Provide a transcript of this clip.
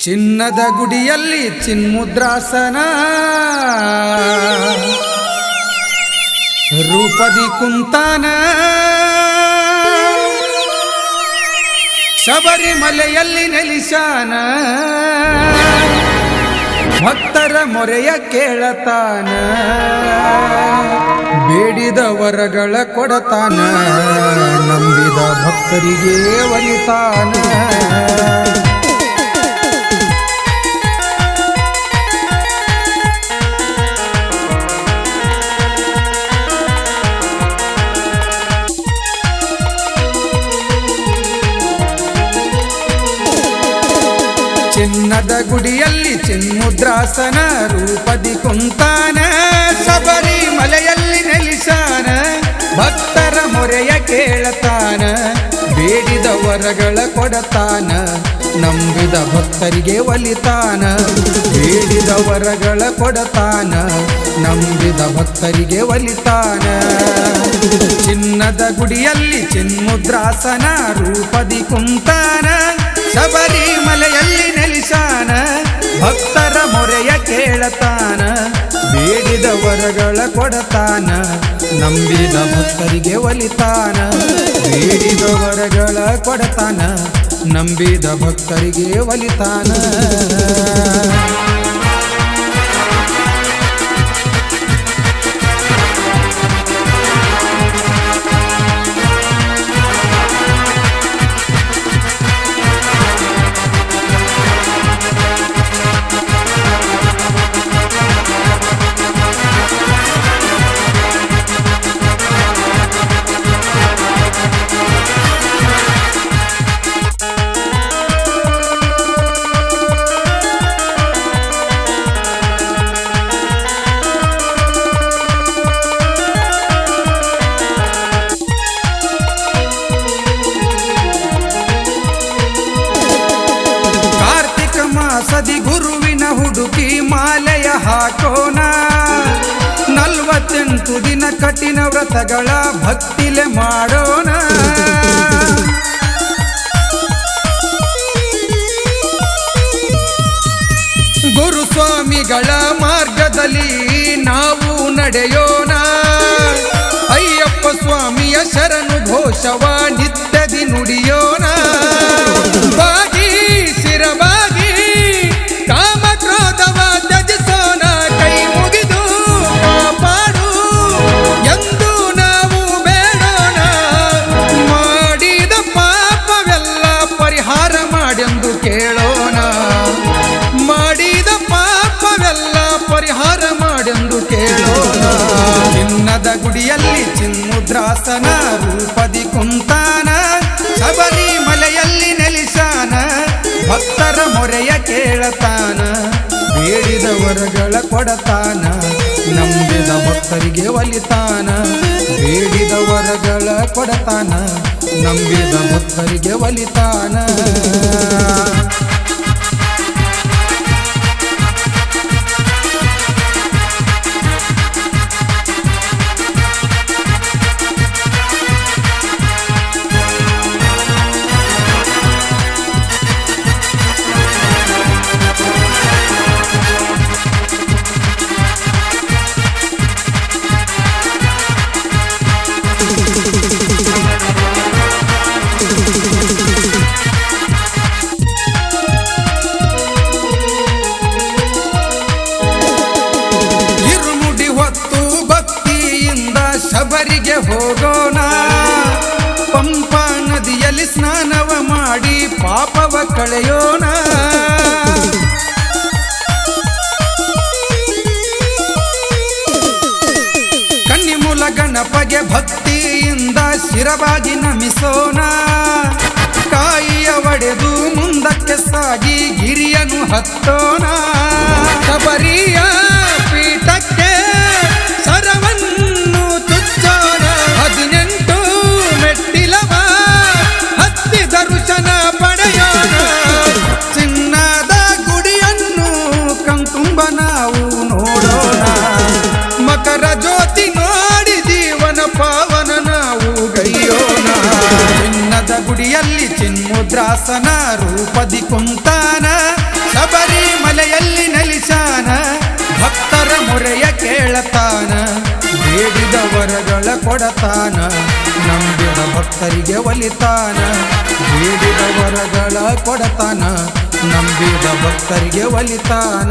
ಚಿನ್ನದ ಗುಡಿಯಲ್ಲಿ ಚಿನ್ಮುದ್ರಾಸನ ರೂಪದಿ ಕುಂತಾನ ಶಬರಿಮಲೆಯಲ್ಲಿ ನೆಲೆಸಾನ ಭಕ್ತರ ಮೊರೆಯ ಕೇಳತಾನ ಬೇಡಿದ ವರಗಳ ಕೊಡತಾನ ನಂಬಿದ ಭಕ್ತರಿಗೆ ಒಲಿತಾನ ಚಿನ್ನದ ಗುಡಿಯಲ್ಲಿ ಚಿನ್ಮುದ್ರಾಸನ ರೂಪದಿ ಕುಂತಾನ ಶಬರಿಮಲೆಯಲ್ಲಿ ನೆಲೆಸಾನ ಭಕ್ತರ ಮೊರೆಯ ಕೇಳತಾನ ಬೇಡಿದ ವರಗಳ ಕೊಡತಾನ ನಂಬಿದ ಭಕ್ತರಿಗೆ ಒಲಿತಾನ ಬೇಡಿದ ವರಗಳ ಕೊಡತಾನ ನಂಬಿದ ಭಕ್ತರಿಗೆ ಒಲಿತಾನ ಚಿನ್ನದ ಗುಡಿಯಲ್ಲಿ ಚಿನ್ಮುದ್ರಾಸನ ರೂಪದಿ ಕುಂತಾನ ಶಬರಿಮಲೆಯಲ್ಲಿ ನೆಲೆಸಾನ ಭಕ್ತರ ಮೊರೆಯ ಕೇಳತಾನ ಬೇಡಿದ ವರಗಳ ಕೊಡತಾನ ನಂಬಿದ ಭಕ್ತರಿಗೆ ಒಲಿತಾನ ಬೇಡಿದ ವರಗಳ ಕೊಡತಾನ ನಂಬಿದ ಭಕ್ತರಿಗೆ ಒಲಿತಾನ ಮಾಸದಿ ಗುರುವಿನ ಹುಡುಕಿ ಮಾಲೆಯ ಹಾಕೋಣ 48 ದಿನ ಕಠಿಣ ವ್ರತಗಳ ಭಕ್ತಿಲೆ ಮಾಡೋಣ ಗುರುಸ್ವಾಮಿಗಳ ಮಾರ್ಗದಲ್ಲಿ ನಾವು ನಡೆಯೋಣ ಅಯ್ಯಪ್ಪ ಸ್ವಾಮಿಯ ಶರಣು ಘೋಷವ ನಿತ್ಯದಿ ನುಡಿಯೋಣ ಬಾಗಿ ಶಿರಬಾಗಿ ಕಾಮಕ್ರೋಧವ ತ್ಯಜಿಸೋಣ ಕೈ ಮುಗಿದು ಕಾಪಾಡು ಎಂದು ನಾವು ಬೇಡೋಣ ಮಾಡಿದ ಪಾಪವೆಲ್ಲ ಪರಿಹಾರ ಮಾಡೆಂದು ಕೇಳೋಣ ಮಾಡಿದ ಪಾಪವೆಲ್ಲ ಪರಿಹಾರ ಮಾಡೆಂದು ಕೇಳೋಣ ಚಿನ್ನದ ಗುಡಿಯಲ್ಲಿ ಚಿನ್ಮುದ್ರಾಸನ ರೂಪದಿ ಕುಂತಾನ ಶಬರಿಮಲೆಯಲ್ಲಿ ನೆಲೆಸಾನ ಭಕ್ತರ ಮೊರೆಯ ಕೇಳತಾನ ಬೇಡಿದ ವರಗಳ ಕೊಡತಾನ ನಂಬಿದ ಭಕ್ತರಿಗೆ ಒಲಿತಾನ ಬೇಡಿದ ವರಗಳ ಕೊಡತಾನ ನಂಬಿದ ಭಕ್ತರಿಗೆ ಒಲಿತಾನ ಶಬರಿಗೆ ಹೋಗೋಣ ಪಂಪಾ ನದಿಯಲ್ಲಿ ಸ್ನಾನವ ಮಾಡಿ ಪಾಪವ ಕಳೆಯೋಣ ಕನ್ನಿಮೂಲ ಗಣಪಗೆ ಭಕ್ತಿಯಿಂದ ಶಿರವಾಗಿ ನಮಿಸೋಣ ಕಾಯಿಯ ಒಡೆದು ಮುಂದಕ್ಕೆ ಸಾಗಿ ಗಿರಿಯನ್ನು ಹತ್ತೋಣ ಶಬರಿಯ ಪೀಠಕ್ಕೆ ಸರವನ್ನು 18 ಮೆಟ್ಟಿಲವ ಹತ್ತಿ ದರ್ಶನ ಪಡೆಯೋಣ ಚಿನ್ನದ ಗುಡಿಯನ್ನು ಕಣ್ತುಂಬ ನಾವು ನೋಡೋಣ ಮಕರ ಜ್ಯೋತಿ ನೋಡಿ ಜೀವನ ಪಾವನ ನಾವು ಗೈಯೋಣ ಚಿನ್ನದ ಗುಡಿಯಲ್ಲಿ ಚಿನ್ಮುದ್ರಾಸನ ರೂಪದಿ ಕುಂತಾನ ಶಬರಿ ಮಲೆಯಲ್ಲಿ ನೆಲೆಸಾನ ಭಕ್ತರ ಮೊರೆಯ ಕೇಳತಾನ ಬೇಡಿದ ವರಗಳ ಕೊಡತಾನ ನಂಬಿದ ಭಕ್ತರಿಗೆ ಒಲಿತಾನ ಬೇಡಿದ ವರಗಳ ಕೊಡತಾನ ನಂಬಿದ ಭಕ್ತರಿಗೆ ಒಲಿತಾನ